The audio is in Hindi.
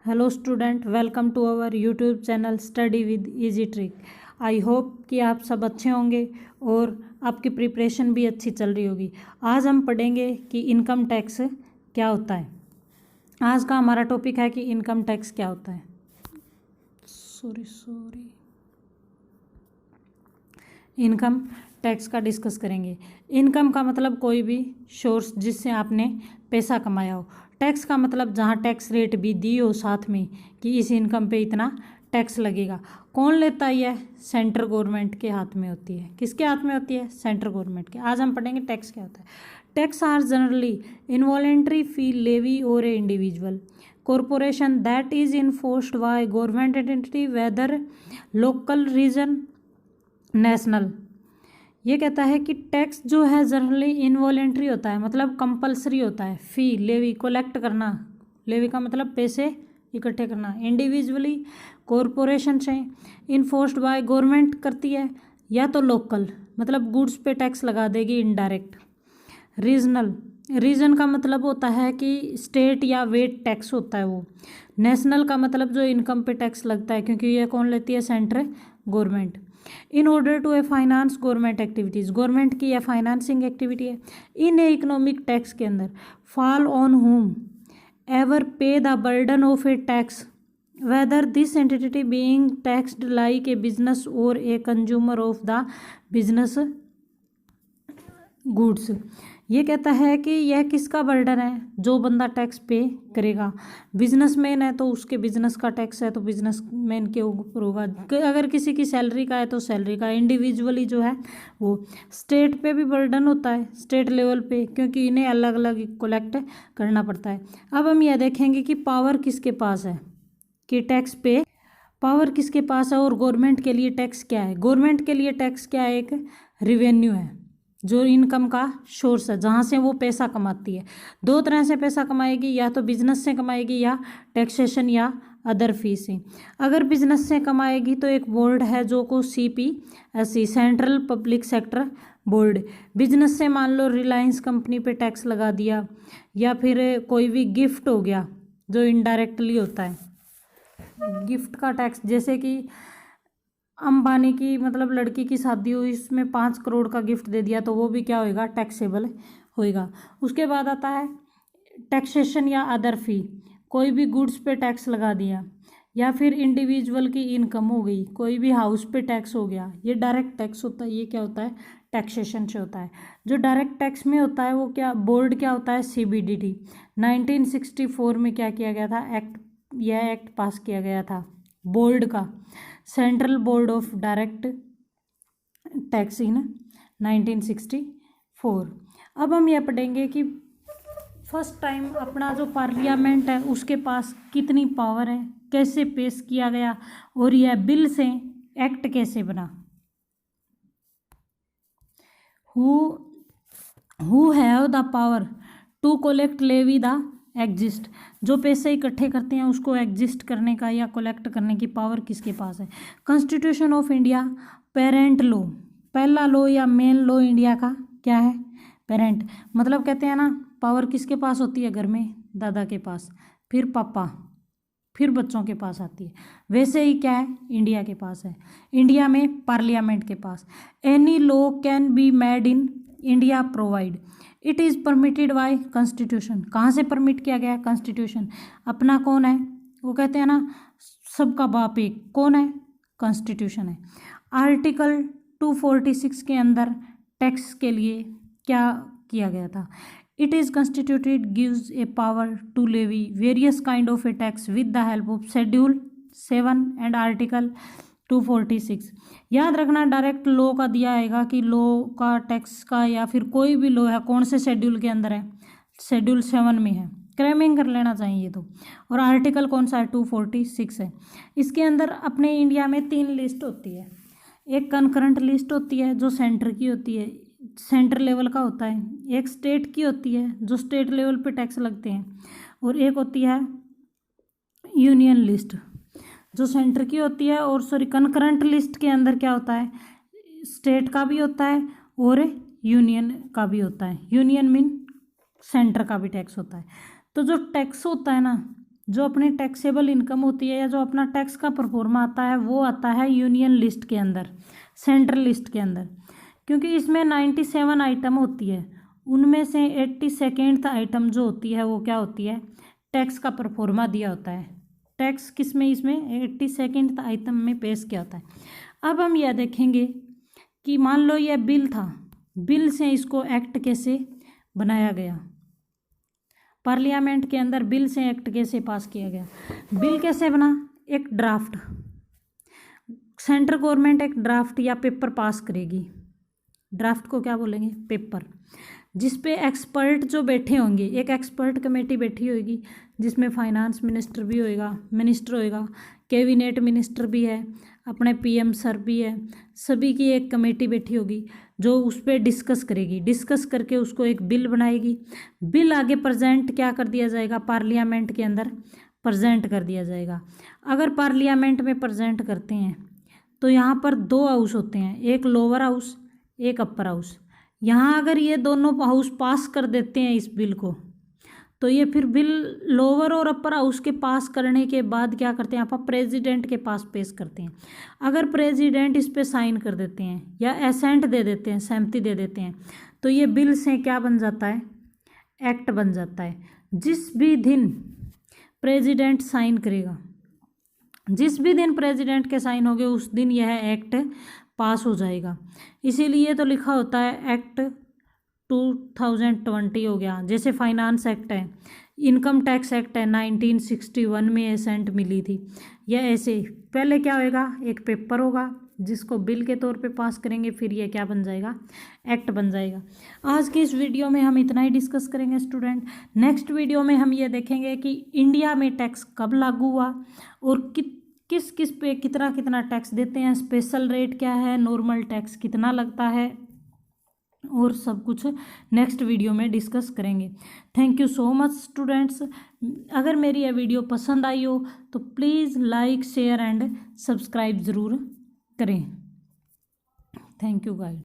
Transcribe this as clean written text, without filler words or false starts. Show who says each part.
Speaker 1: Hello student, welcome to our YouTube channel study with easy trick. I hope कि आप सब अच्छे होंगे और आपकी प्रिपरेशन भी अच्छी चल रही होगी। आज हम पढ़ेंगे कि इनकम टैक्स क्या होता है। आज का हमारा टॉपिक है कि इनकम टैक्स क्या होता है। इनकम टैक्स का डिस्कस करेंगे। इनकम का मतलब कोई भी सोर्स जिससे आपने पैसा कमाया हो। टैक्स का मतलब जहाँ टैक्स रेट भी दी हो साथ में कि इस इनकम पे इतना टैक्स लगेगा। कौन लेता है? यह सेंट्रल गवर्नमेंट के हाथ में होती है। किसके हाथ में होती है? सेंट्रल गवर्नमेंट के। आज हम पढ़ेंगे टैक्स क्या होता है। Tax are generally involuntary fee levy or a individual corporation that is enforced by government entity whether local region national. ये कहता है कि टैक्स जो है जनरली इनवॉलेंट्री होता है, मतलब कंपलसरी होता है। फी लेवी कलेक्ट करना, लेवी का मतलब पैसे इकट्ठे करना। इंडिविजुअली कॉरपोरेशन से इन्फोर्स्ड बाय गवर्नमेंट करती है, या तो लोकल मतलब गुड्स पे टैक्स लगा देगी इनडायरेक्ट। रीजनल, रीजन का मतलब होता है कि स्टेट या वेट टैक्स होता है वो। नेशनल का मतलब जो इनकम पे टैक्स लगता है, क्योंकि ये कौन लेती है? Central government. In order to a finance government activities, government की यह फाइनेंसिंग एक्टिविटी है। इन ए इकोनॉमिक टैक्स के अंदर fall on whomever pay the burden of a tax whether this entity being taxed like a business or a consumer of the business goods. ये कहता है कि यह किसका बर्डन है? जो बंदा टैक्स पे करेगा। बिजनेसमैन है तो उसके बिजनेस का टैक्स है तो बिजनेसमैन के ऊपर होगा। अगर किसी की सैलरी का है तो सैलरी का। इंडिविजुअली जो है वो। स्टेट पे भी बर्डन होता है, स्टेट लेवल पे, क्योंकि इन्हें अलग अलग कलेक्ट करना पड़ता है। अब हम यह देखेंगे कि पावर किसके पास है, कि टैक्स पे पावर किसके पास है और गवर्नमेंट के लिए टैक्स क्या है। गवर्नमेंट के लिए टैक्स क्या है? एक रिवेन्यू है, जो इनकम का सोर्स है, जहाँ से वो पैसा कमाती है। दो तरह से पैसा कमाएगी, या तो बिजनेस से कमाएगी या टैक्सेशन या अदर फी से। अगर बिजनेस से कमाएगी तो एक बोर्ड है जो को CPSE, central public sector board. Business से मान लो रिलायंस कंपनी पे टैक्स लगा दिया, या फिर कोई भी गिफ्ट हो गया जो इनडायरेक्टली होता है। गिफ्ट का टैक्स, जैसे कि अंबानी की मतलब लड़की की शादी हुई, इसमें 5 करोड़ का गिफ्ट दे दिया, तो वो भी क्या होएगा? टैक्सेबल होएगा। उसके बाद आता है टैक्सेशन या अदर फी। कोई भी गुड्स पे टैक्स लगा दिया, या फिर इंडिविजुअल की इनकम हो गई, कोई भी हाउस पे टैक्स हो गया, ये डायरेक्ट टैक्स होता है। ये क्या होता है? टैक्सेशन से होता है। जो डायरेक्ट टैक्स में होता है वो क्या बोर्ड क्या होता है? CBDT। 1964 में क्या किया गया था? एक्ट, यह एक्ट पास किया गया था बोर्ड का, central board of direct tax in 1964। अब हम यह पढ़ेंगे कि फर्स्ट टाइम अपना जो पार्लियामेंट है उसके पास कितनी पावर है, कैसे पेश किया गया, और यह बिल से एक्ट कैसे बना। Who have the power to collect levy the exist, जो पैसे इकट्ठे करते हैं उसको एग्जिस्ट करने का या कलेक्ट करने की पावर किसके पास है? Constitution of India parent law, पहला लॉ या मेन लॉ इंडिया का क्या है? पेरेंट। मतलब कहते हैं ना, पावर किसके पास होती है घर में? दादा के पास, फिर पापा, फिर बच्चों के पास आती है। वैसे ही क्या है? इंडिया के पास है। इंडिया में पार्लियामेंट के पास। Any law can be made in India provide it is permitted by constitution. कहाँ से परमिट किया गया? कॉन्स्टिट्यूशन। अपना कौन है? वो कहते हैं ना सबका बाप एक, कौन है? कॉन्स्टिट्यूशन है। आर्टिकल 246 के अंदर टैक्स के लिए क्या किया गया था? It is constituted gives a power to levy various kind of a tax with the help of schedule 7 and article 246। याद रखना, डायरेक्ट लॉ का दिया आएगा कि लॉ का टैक्स का या फिर कोई भी लॉ है कौन से शेड्यूल के अंदर है? शेड्यूल 7 में है। क्रैमिंग कर लेना चाहिए तो। और आर्टिकल कौन सा है? 246 है। इसके अंदर अपने इंडिया में 3 लिस्ट होती है। एक कंकरेंट लिस्ट होती है जो सेंटर की होती है, सेंटर लेवल का होता है। एक स्टेट की होती है जो स्टेट लेवल पे टैक्स लगते हैं, और एक होती है यूनियन लिस्ट जो सेंटर की होती है। और सॉरी, कनकरेंट लिस्ट के अंदर क्या होता है? स्टेट का भी होता है और यूनियन का भी होता है। यूनियन मीन सेंटर का भी टैक्स होता है। तो जो टैक्स होता है ना, जो अपनी टैक्सेबल इनकम होती है या जो अपना टैक्स का परफॉर्मा आता है वो आता है यूनियन लिस्ट के अंदर, सेंट्रल लिस्ट के अंदर, क्योंकि इसमें 97 आइटम होती है, उनमें से 82nd आइटम जो होती है वो क्या होती है, टैक्स का परफॉर्मा दिया होता है। टैक्स किस में, इसमें 82nd आइटम में पेश किया होता है। अब हम यह देखेंगे कि मान लो यह बिल था, बिल से इसको एक्ट कैसे बनाया गया, पार्लियामेंट के अंदर बिल से एक्ट कैसे पास किया गया। बिल कैसे बना, एक ड्राफ्ट, सेंट्रल गवर्नमेंट एक ड्राफ्ट या पेपर पास करेगी, ड्राफ्ट को क्या बोलेंगे, पेपर, जिस पे एक्सपर्ट जो बैठे होंगे, एक एक्सपर्ट कमेटी बैठी होगी जिसमें फाइनेंस मिनिस्टर भी होएगा, मिनिस्टर होएगा, कैबिनेट मिनिस्टर भी है, अपने पीएम सर भी है, सभी की एक कमेटी बैठी होगी जो उस पर डिस्कस करेगी, डिस्कस करके उसको एक बिल बनाएगी। बिल आगे प्रेजेंट क्या कर दिया जाएगा, पार्लियामेंट के अंदर प्रेजेंट कर दिया जाएगा। अगर पार्लियामेंट में प्रेजेंट करते हैं तो यहाँ पर 2 हाउस होते हैं, एक लोअर हाउस एक अपर हाउस। यहाँ अगर ये दोनों हाउस पास कर देते हैं इस बिल को, तो ये फिर बिल लोअर और अपर हाउस के पास करने के बाद क्या करते हैं, आप प्रेसिडेंट के पास पेश करते हैं। अगर प्रेसिडेंट इस पे साइन कर देते हैं या एसेंट दे देते हैं, सहमति दे देते हैं, तो ये बिल से क्या बन जाता है, एक्ट बन जाता है। जिस भी दिन प्रेसिडेंट साइन करेगा, जिस भी दिन प्रेसिडेंट के साइन होंगे उस दिन यह एक्ट पास हो जाएगा। इसीलिए तो लिखा होता है एक्ट 2020 हो गया। जैसे फाइनेंस एक्ट है, इनकम टैक्स एक्ट है, 1961 में एसेंट मिली थी। या ऐसे पहले क्या होएगा, एक पेपर होगा जिसको बिल के तौर पे पास करेंगे, फिर ये क्या बन जाएगा, एक्ट बन जाएगा। आज की इस वीडियो में हम इतना ही डिस्कस करेंगे स्टूडेंट। नेक्स्ट वीडियो में हम ये देखेंगे कि इंडिया में टैक्स कब लागू हुआ और किस किस पे कितना कितना टैक्स देते हैं, स्पेशल रेट क्या है, नॉर्मल टैक्स कितना लगता है, और सब कुछ नेक्स्ट वीडियो में डिस्कस करेंगे। Thank you so much students. अगर मेरी यह वीडियो पसंद आई हो तो please like share and subscribe ज़रूर करें। Thank you guys.